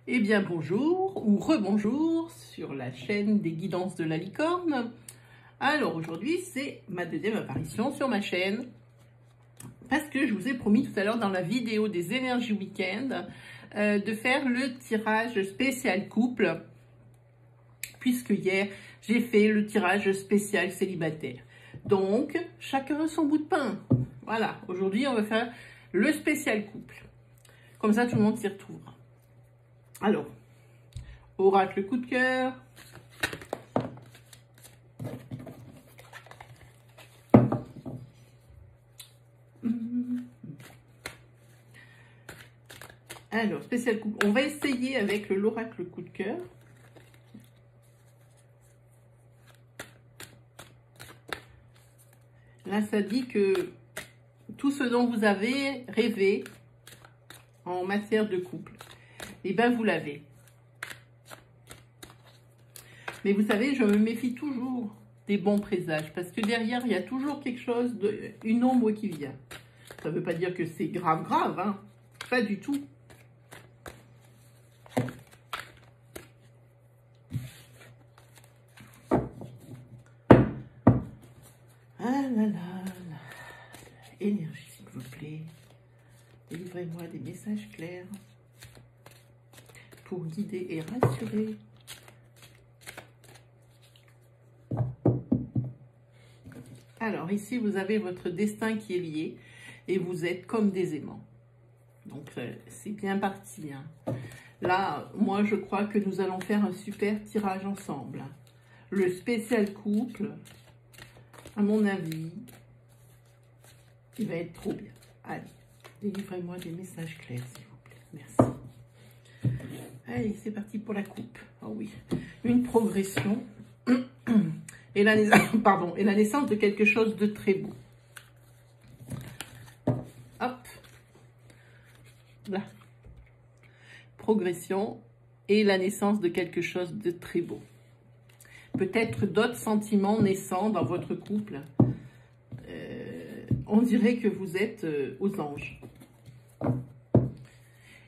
Eh bien bonjour ou rebonjour sur la chaîne des guidances de la licorne. Alors aujourd'hui c'est ma deuxième apparition sur ma chaîne parce que je vous ai promis tout à l'heure dans la vidéo des énergies week-end de faire le tirage spécial couple, puisque hier j'ai fait le tirage spécial célibataire. Donc chacun son bout de pain. Voilà, aujourd'hui on va faire le spécial couple. Comme ça tout le monde s'y retrouvera. Alors, oracle coup de cœur. Alors, spécial couple. On va essayer avec l'oracle coup de cœur. Là, ça dit que tout ce dont vous avez rêvé en matière de couple, eh bien, vous l'avez. Mais vous savez, je me méfie toujours des bons présages, parce que derrière, il y a toujours quelque chose, une ombre qui vient. Ça ne veut pas dire que c'est grave, hein. Pas du tout. Ah là là, énergie, s'il vous plaît. Délivrez-moi des messages clairs pour guider et rassurer. Alors ici, vous avez votre destin qui est lié et vous êtes comme des aimants. Donc c'est bien parti. Hein. Là, moi je crois que nous allons faire un super tirage ensemble. Le spécial couple, à mon avis, il va être trop bien. Allez, délivrez-moi des messages clairs, s'il vous plaît. Merci. Allez, c'est parti pour la coupe. Oh oui, une progression et la naissance de quelque chose de très beau. Hop, là. Progression et la naissance de quelque chose de très beau. Peut-être d'autres sentiments naissant dans votre couple. On dirait que vous êtes aux anges.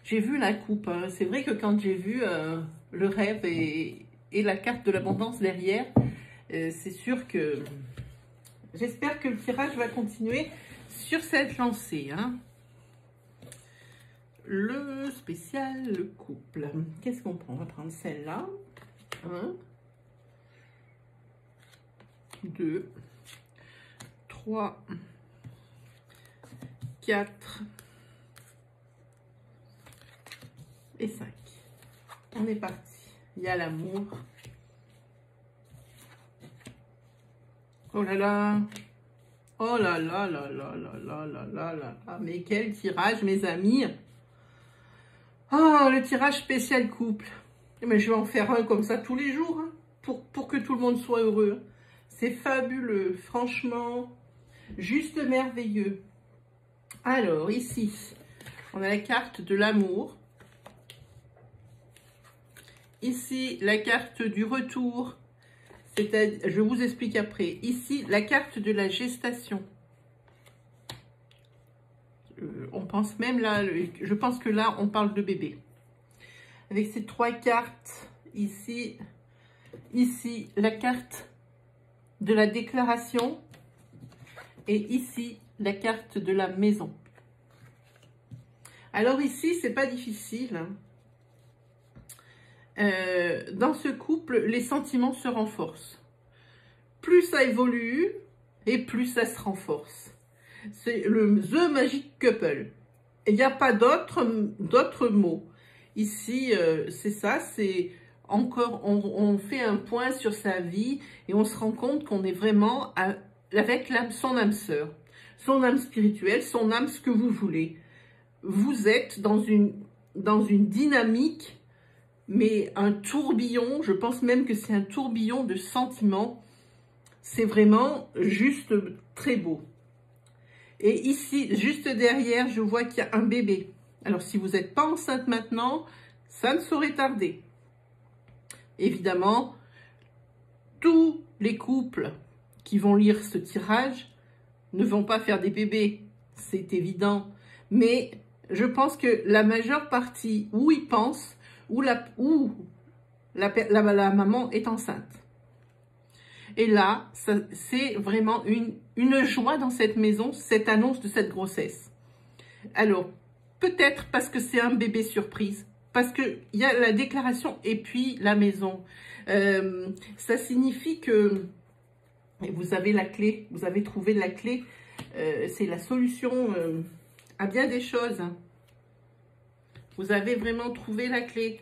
J'ai vu la coupe. Hein. C'est vrai que quand j'ai vu le rêve et la carte de l'abondance derrière, c'est sûr que j'espère que le tirage va continuer sur cette lancée. Hein. Le spécial, le couple. Qu'est-ce qu'on prend? On va prendre celle-là. 1, 2, 3, 4 et 5. On est parti. Il y a l'amour. Oh là là. Oh là là là là là là là là là. Mais quel tirage, mes amis. Oh, le tirage spécial couple. Mais je vais en faire un comme ça tous les jours, hein, pour que tout le monde soit heureux. C'est fabuleux, franchement, juste merveilleux. Alors, ici, on a la carte de l'amour. Ici, la carte du retour. C'est-à-dire, je vous explique après. Ici, la carte de la gestation. On pense même là, je pense que là, on parle de bébé. Avec ces 3 cartes, ici, la carte de la déclaration. Et ici, la carte de la maison. Alors ici, c'est pas difficile. Dans ce couple, les sentiments se renforcent. Plus ça évolue, et plus ça se renforce. C'est le The Magic Couple. Il n'y a pas d'autres mots. Ici, c'est ça, c'est encore, on fait un point sur sa vie et on se rend compte qu'on est vraiment avec son âme sœur, son âme spirituelle, son âme, ce que vous voulez. Vous êtes dans une dynamique, mais un tourbillon, je pense même que c'est un tourbillon de sentiments. C'est vraiment juste très beau. Et ici, juste derrière, je vois qu'il y a un bébé. Alors, si vous n'êtes pas enceinte maintenant, ça ne saurait tarder. Évidemment, tous les couples qui vont lire ce tirage ne vont pas faire des bébés, c'est évident. Mais je pense que la majeure partie où ils pensent ou la maman est enceinte. Et là, c'est vraiment une joie dans cette maison, cette annonce de cette grossesse. Alors, peut-être parce que c'est un bébé surprise, parce qu'il y a la déclaration et puis la maison. Ça signifie que vous avez la clé, vous avez trouvé la clé. C'est la solution à bien des choses. Vous avez vraiment trouvé la clé.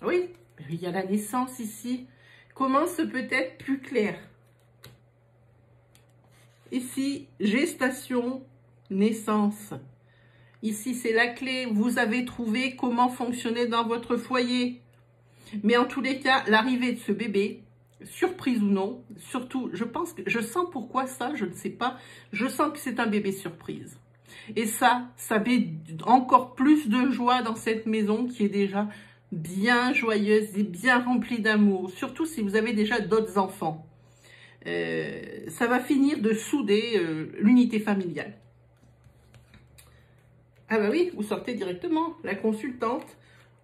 Oui, il y a la naissance ici. Comment ce peut être plus clair? Ici, gestation, naissance. Ici, c'est la clé. Vous avez trouvé comment fonctionner dans votre foyer. Mais en tous les cas, l'arrivée de ce bébé, surprise ou non, surtout, je sens pourquoi ça, je ne sais pas. Je sens que c'est un bébé surprise. Et ça met encore plus de joie dans cette maison qui est déjà bien joyeuse et bien remplie d'amour. Surtout si vous avez déjà d'autres enfants. Ça va finir de souder l'unité familiale. Ah bah oui, vous sortez directement, la consultante.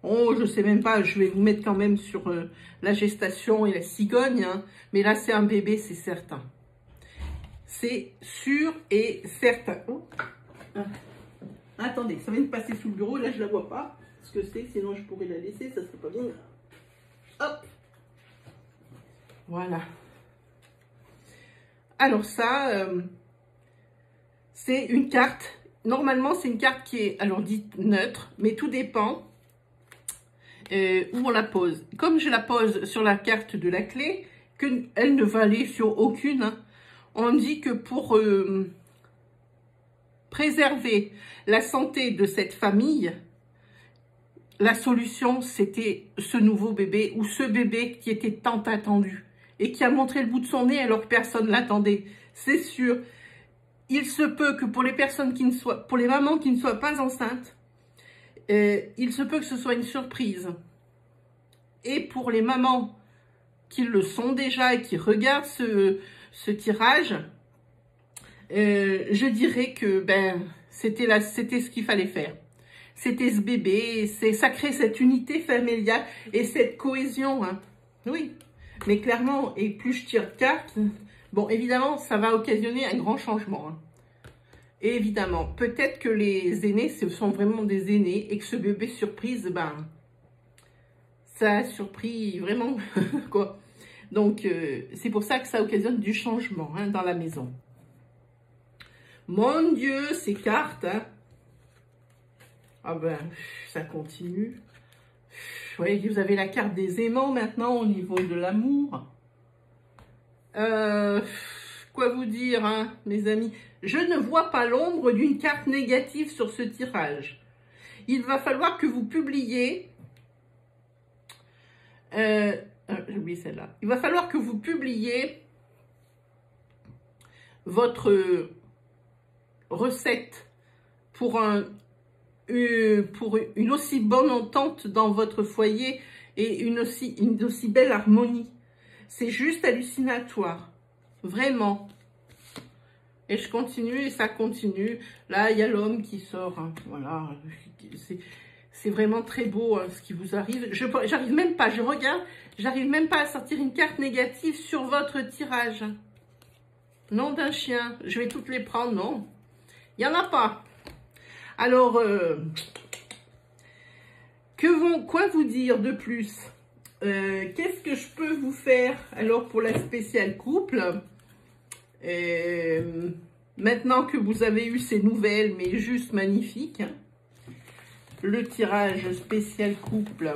Oh, je sais même pas, je vais vous mettre quand même sur la gestation et la cigogne. Hein, mais là, c'est un bébé, c'est certain. C'est sûr et certain. Oh. Ah. Attendez, ça vient de passer sous le bureau, là, je la vois pas. Ce que c'est, sinon je pourrais la laisser, ça serait pas bien. Hop. Voilà. Alors ça, c'est une carte. Normalement, c'est une carte qui est, alors dite neutre, mais tout dépend où on la pose. Comme je la pose sur la carte de la clé, qu'elle ne va aller sur aucune, hein, on dit que pour préserver la santé de cette famille, la solution, c'était ce nouveau bébé ou ce bébé qui était tant attendu et qui a montré le bout de son nez alors que personne ne l'attendait. C'est sûr, il se peut que pour les personnes pour les mamans qui ne soient pas enceintes, il se peut que ce soit une surprise. Et pour les mamans qui le sont déjà et qui regardent ce tirage, je dirais que c'était ce qu'il fallait faire. C'était ce bébé, ça crée cette unité familiale et cette cohésion. Hein. Oui, mais clairement, et plus je tire cartes, bon, évidemment, ça va occasionner un grand changement. Hein. Et évidemment, peut-être que les aînés, ce sont vraiment des aînés et que ce bébé surprise, ça a surpris vraiment, quoi. Donc, c'est pour ça que ça occasionne du changement hein, dans la maison. Mon Dieu, ces cartes, hein. Ah ça continue. Vous voyez, vous avez la carte des aimants maintenant au niveau de l'amour. Quoi vous dire, hein, mes amis? Je ne vois pas l'ombre d'une carte négative sur ce tirage. Il va falloir que vous publiez... j'ai oublié celle-là. Il va falloir que vous publiez votre recette pour une aussi bonne entente dans votre foyer et une aussi belle harmonie. C'est juste hallucinatoire. Vraiment. Et je continue et ça continue. Là, il y a l'homme qui sort. Hein. Voilà. C'est vraiment très beau hein, ce qui vous arrive. J'arrive même pas, je regarde, j'arrive même pas à sortir une carte négative sur votre tirage. Nom d'un chien. Je vais toutes les prendre, non. Il n'y en a pas. Alors, quoi vous dire de plus? Qu'est-ce que je peux vous faire alors pour la spéciale couple? Maintenant que vous avez eu ces nouvelles, mais juste magnifiques, hein, le tirage spécial couple.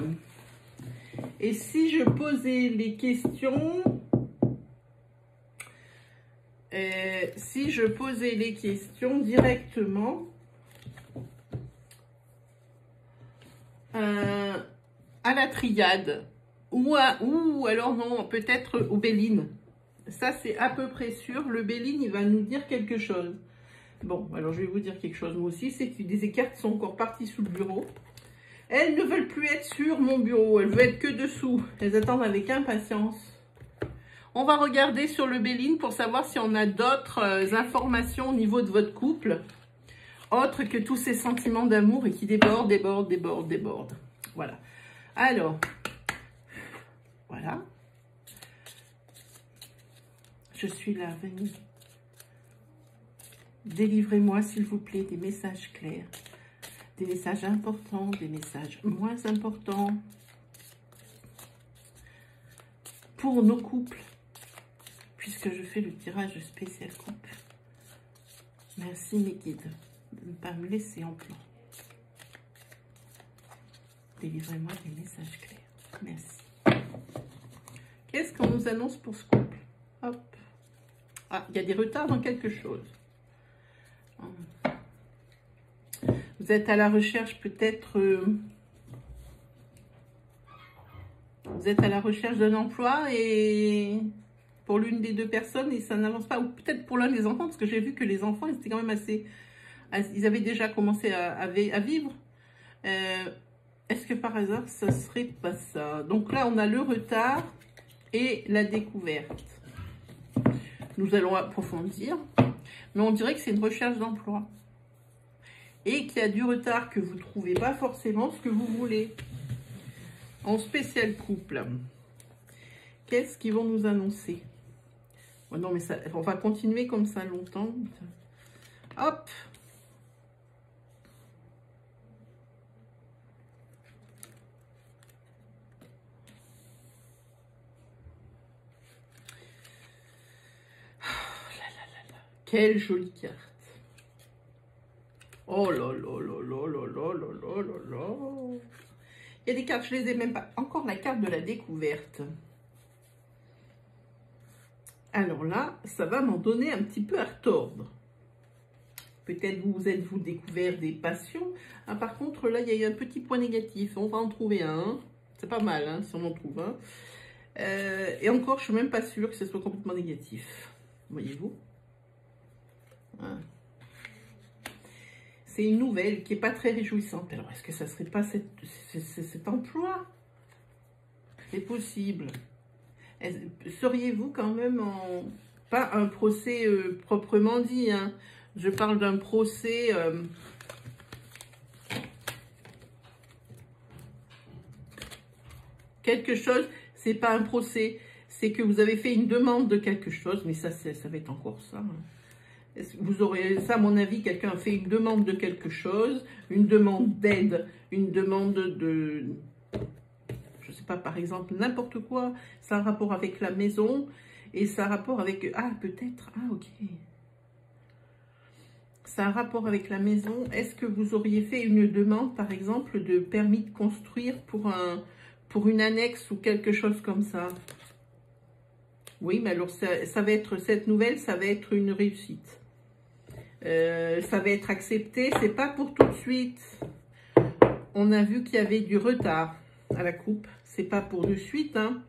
Et si je posais les questions, directement à la triade ou alors non, peut-être au Béline. Ça, c'est à peu près sûr. Le Béline, il va nous dire quelque chose. Bon, alors je vais vous dire quelque chose moi aussi. C'est que des cartes sont encore parties sous le bureau. Elles ne veulent plus être sur mon bureau. Elles veulent être que dessous. Elles attendent avec impatience. On va regarder sur le Béline pour savoir si on a d'autres informations au niveau de votre couple. autre que tous ces sentiments d'amour et qui débordent, débordent, débordent, débordent. Voilà. Alors, voilà. Je suis là, venez. Délivrez-moi, s'il vous plaît, des messages clairs, des messages importants, des messages moins importants pour nos couples, puisque je fais le tirage spécial couple. Merci mes guides de ne pas me laisser en plan. Délivrez-moi des messages clairs. Merci. Qu'est-ce qu'on nous annonce pour ce couple? Hop. Ah, il y a des retards dans quelque chose. Vous êtes à la recherche peut-être... vous êtes à la recherche d'un emploi et pour l'une des deux personnes et ça n'avance pas. Ou peut-être pour l'un des enfants, parce que j'ai vu que les enfants, ils étaient quand même assez... Ils avaient déjà commencé à vivre. Est-ce que par hasard, ça serait pas ça? Donc là, on a le retard et la découverte. Nous allons approfondir. Mais on dirait que c'est une recherche d'emploi. Et qu'il y a du retard, que vous ne trouvez pas forcément ce que vous voulez. En spécial couple, qu'est-ce qu'ils vont nous annoncer? Oh non, mais ça, on va continuer comme ça longtemps. Hop! Quelle jolie carte. Oh là là là là là là là là là là. Il y a des cartes, je les ai même pas. Encore la carte de la découverte. Alors là, ça va m'en donner un petit peu à retordre. Peut-être vous êtes-vous découvert des passions. Ah, par contre, là, il y a eu un petit point négatif. On va en trouver un. C'est pas mal, hein, si on en trouve un. Et encore, je suis même pas sûre que ce soit complètement négatif. Voyez-vous? C'est une nouvelle qui n'est pas très réjouissante. Alors, est-ce que ça ne serait pas cet emploi? C'est possible. Seriez-vous quand même en... Pas un procès proprement dit, hein. Je parle d'un procès... quelque chose, c'est pas un procès. C'est que vous avez fait une demande de quelque chose. Mais ça va être encore ça, hein. Vous aurez ça, à mon avis, quelqu'un a fait une demande de quelque chose, une demande d'aide, une demande de, je sais pas, par exemple, n'importe quoi. Ça a un rapport avec la maison et ça a un rapport avec, ah, peut-être, ah, ok. Ça a un rapport avec la maison. Est-ce que vous auriez fait une demande, par exemple, de permis de construire pour une annexe ou quelque chose comme ça? Oui, mais alors ça va être, cette nouvelle, ça va être une réussite. Ça va être accepté, c'est pas pour tout de suite. On a vu qu'il y avait du retard à la coupe, c'est pas pour de suite, hein.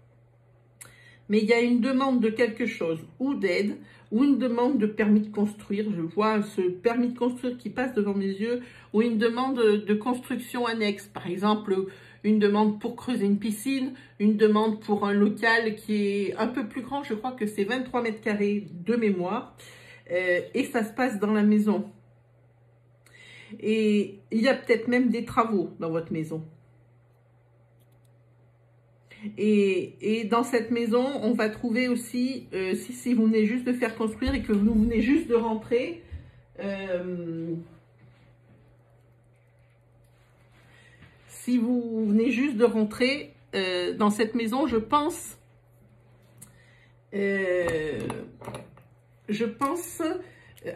Mais il y a une demande de quelque chose, ou d'aide, ou une demande de permis de construire. Je vois ce permis de construire qui passe devant mes yeux, ou une demande de construction annexe. Par exemple, une demande pour creuser une piscine, une demande pour un local qui est un peu plus grand, je crois que c'est 23 mètres carrés de mémoire. Et ça se passe dans la maison. Et il y a peut-être même des travaux dans votre maison. Et dans cette maison, on va trouver aussi, si vous venez juste de faire construire et que vous venez juste de rentrer, si vous venez juste de rentrer dans cette maison, je pense,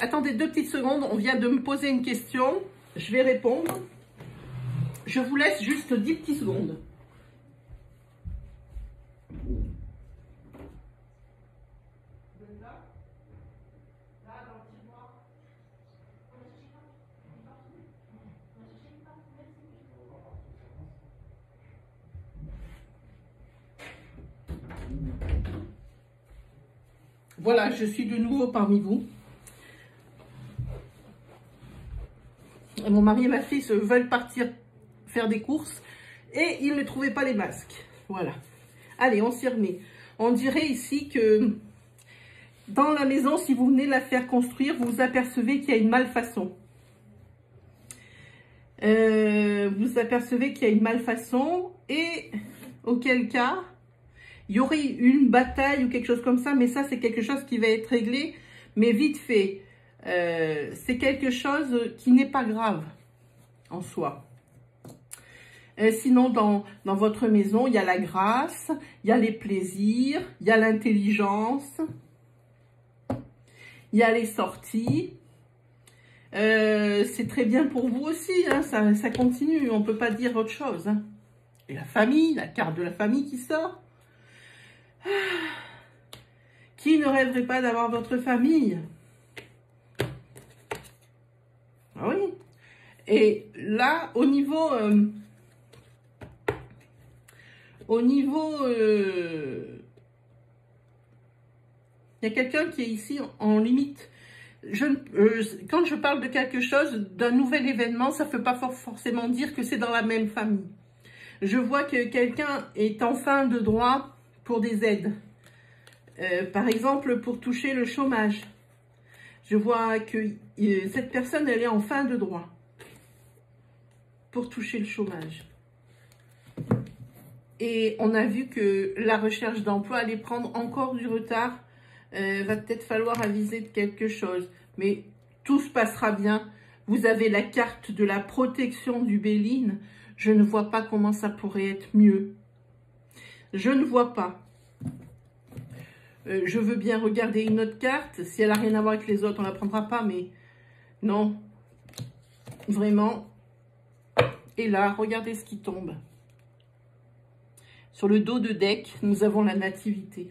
attendez 2 petites secondes, on vient de me poser une question, je vais répondre. Je vous laisse juste 10 petites secondes. Voilà, je suis de nouveau parmi vous. Mon mari et ma fille veulent partir faire des courses et ils ne trouvaient pas les masques. Voilà. Allez, on s'y remet. On dirait ici que dans la maison, si vous venez la faire construire, vous vous apercevez qu'il y a une malfaçon. Vous apercevez qu'il y a une malfaçon et auquel cas, il y aurait une bataille ou quelque chose comme ça, mais ça, c'est quelque chose qui va être réglé, mais vite fait. C'est quelque chose qui n'est pas grave en soi. Sinon, dans votre maison, il y a la grâce, il y a les plaisirs, il y a l'intelligence, il y a les sorties. C'est très bien pour vous aussi, hein, ça continue, on ne peut pas dire autre chose. Hein. Et la famille, la carte de la famille qui sort. Qui ne rêverait pas d'avoir votre famille? Ah oui. Et là, au niveau il y a quelqu'un qui est ici en limite. Quand je parle de quelque chose, d'un nouvel événement, ça ne veut pas forcément dire que c'est dans la même famille. Je vois que quelqu'un est en fin de droit pour des aides. Par exemple, pour toucher le chômage. Je vois que cette personne, elle est en fin de droit pour toucher le chômage. Et on a vu que la recherche d'emploi allait prendre encore du retard. Va peut-être falloir aviser de quelque chose. Mais tout se passera bien. Vous avez la carte de la protection du Béline. Je ne vois pas comment ça pourrait être mieux. Je ne vois pas. Je veux bien regarder une autre carte. Si elle n'a rien à voir avec les autres, on ne la prendra pas. Mais non. Vraiment. Et là, regardez ce qui tombe. Sur le dos de deck, nous avons la nativité.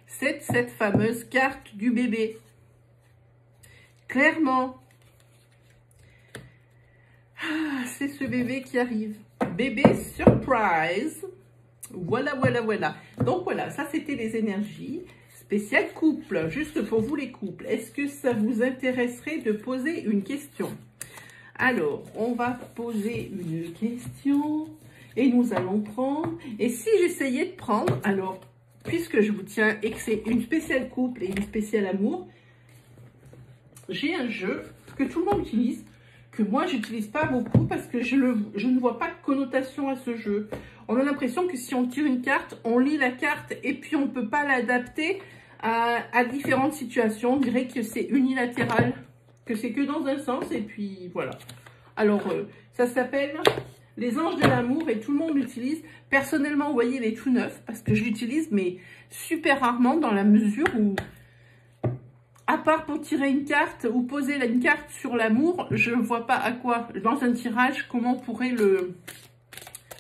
C'est cette fameuse carte du bébé. Clairement. C'est ce bébé qui arrive. Bébé surprise. Voilà, voilà, voilà. Donc voilà, ça c'était les énergies spéciales couple. Juste pour vous les couples. Est-ce que ça vous intéresserait de poser une question? Alors, on va poser une question. Et nous allons prendre. Et si j'essayais de prendre, alors, puisque je vous tiens et que c'est une spéciale couple et une spéciale amour, j'ai un jeu que tout le monde utilise, que moi, j'utilise pas beaucoup parce que je ne vois pas de connotation à ce jeu. On a l'impression que si on tire une carte, on lit la carte et puis on ne peut pas l'adapter à différentes situations. On dirait que c'est unilatéral, que c'est que dans un sens et puis voilà. Alors, ça s'appelle les anges de l'amour et tout le monde l'utilise. Personnellement, vous voyez, il est tout neuf parce que je l'utilise, mais super rarement dans la mesure où, à part pour tirer une carte ou poser une carte sur l'amour, je ne vois pas à quoi, dans un tirage, comment on pourrait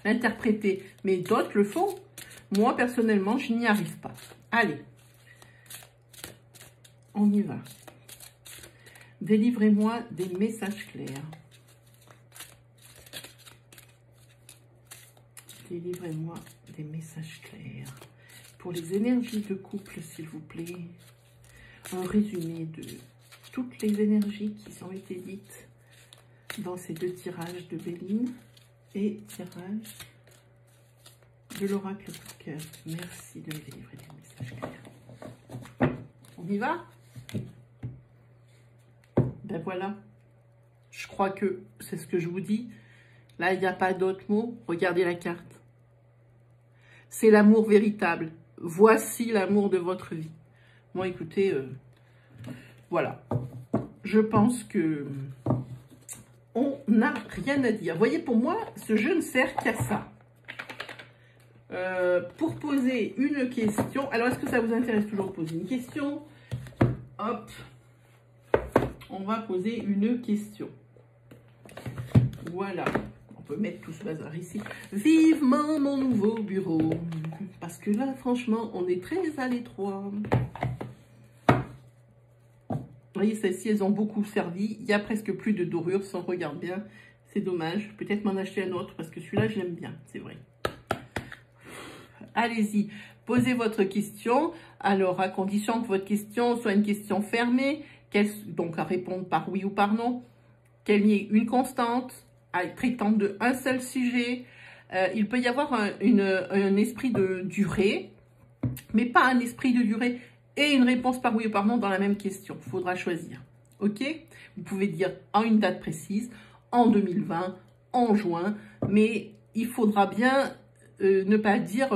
l'interpréter. Mais d'autres le font. Moi, personnellement, je n'y arrive pas. Allez, on y va. Délivrez-moi des messages clairs. Délivrez-moi des messages clairs. Pour les énergies de couple, s'il vous plaît. Un résumé de toutes les énergies qui ont été dites dans ces deux tirages de Béline et tirage de l'oracle coup de cœur. Merci de me délivrer des messages clairs. On y va? Ben voilà. Je crois que c'est ce que je vous dis. Là, il n'y a pas d'autre mot. Regardez la carte. C'est l'amour véritable. Voici l'amour de votre vie. Bon, écoutez, voilà. Je pense que on n'a rien à dire. Vous voyez, pour moi, ce jeu ne sert qu'à ça. Pour poser une question. Alors, est-ce que ça vous intéresse toujours de poser une question? Hop. On va poser une question. Voilà. On peut mettre tout ce bazar ici. Vivement mon nouveau bureau. Parce que là, franchement, on est très à l'étroit. Vous voyez, celles-ci, elles ont beaucoup servi. Il y a presque plus de dorure, si on regarde bien. C'est dommage. Peut-être m'en acheter un autre, parce que celui-là, je l'aime bien, c'est vrai. Allez-y, posez votre question. Alors, à condition que votre question soit une question fermée, donc à répondre par oui ou par non, qu'elle y ait une constante, traitant de un seul sujet. Il peut y avoir un esprit de durée, mais pas un esprit de durée et une réponse par oui ou par non dans la même question. Il faudra choisir. OK? Vous pouvez dire en une date précise, en 2020, en juin, mais il faudra bien ne pas dire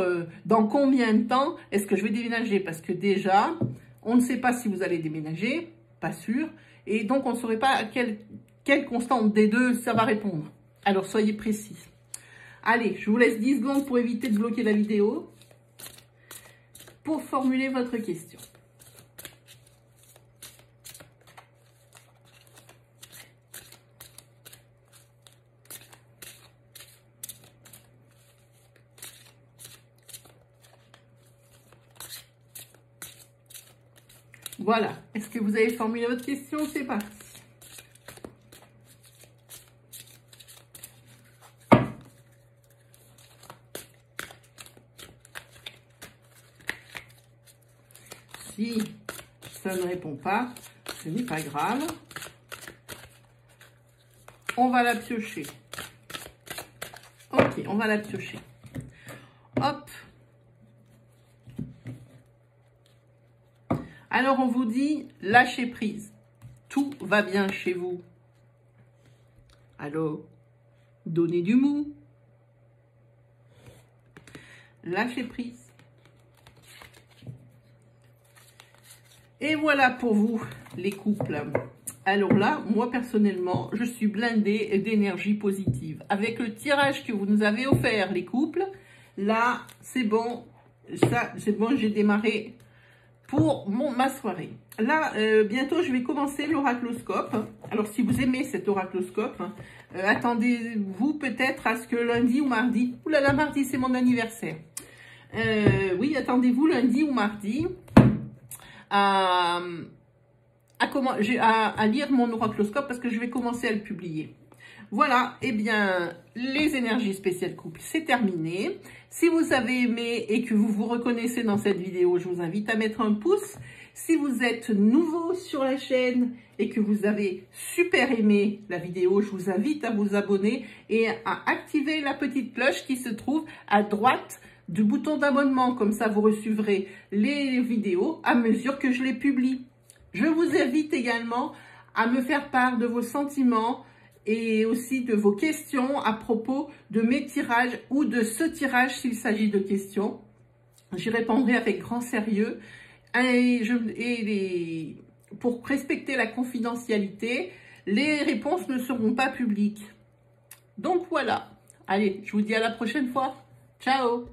dans combien de temps est-ce que je vais déménager, parce que déjà, on ne sait pas si vous allez déménager, pas sûr, et donc on ne saurait pas à quelle constante des deux ça va répondre. Alors soyez précis. Allez, je vous laisse 10 secondes pour éviter de bloquer la vidéo, pour formuler votre question. Voilà. Est-ce que vous avez formulé votre question? C'est parti. Si ça ne répond pas, ce n'est pas grave. On va la piocher. Ok, on va la piocher. Hop. Alors, on vous dit, lâchez prise. Tout va bien chez vous. Alors, donnez du mou. Lâchez prise. Et voilà pour vous, les couples. Alors là, moi, personnellement, je suis blindée d'énergie positive. Avec le tirage que vous nous avez offert, les couples, là, c'est bon. Ça, c'est bon, j'ai démarré pour ma soirée. Là, bientôt, je vais commencer l'oracloscope. Alors, si vous aimez cet oracloscope, attendez-vous peut-être à ce que lundi ou mardi... Ouh là là, mardi, c'est mon anniversaire. Oui, attendez-vous lundi ou mardi à lire mon oracloscope parce que je vais commencer à le publier. Voilà, eh bien, les énergies spéciales couple, c'est terminé. Si vous avez aimé et que vous vous reconnaissez dans cette vidéo, je vous invite à mettre un pouce. Si vous êtes nouveau sur la chaîne et que vous avez super aimé la vidéo, je vous invite à vous abonner et à activer la petite cloche qui se trouve à droite du bouton d'abonnement. Comme ça, vous recevrez les vidéos à mesure que je les publie. Je vous invite également à me faire part de vos sentiments et aussi de vos questions à propos de mes tirages ou de ce tirage s'il s'agit de questions. J'y répondrai avec grand sérieux. Pour respecter la confidentialité, les réponses ne seront pas publiques. Donc voilà. Allez, je vous dis à la prochaine fois. Ciao!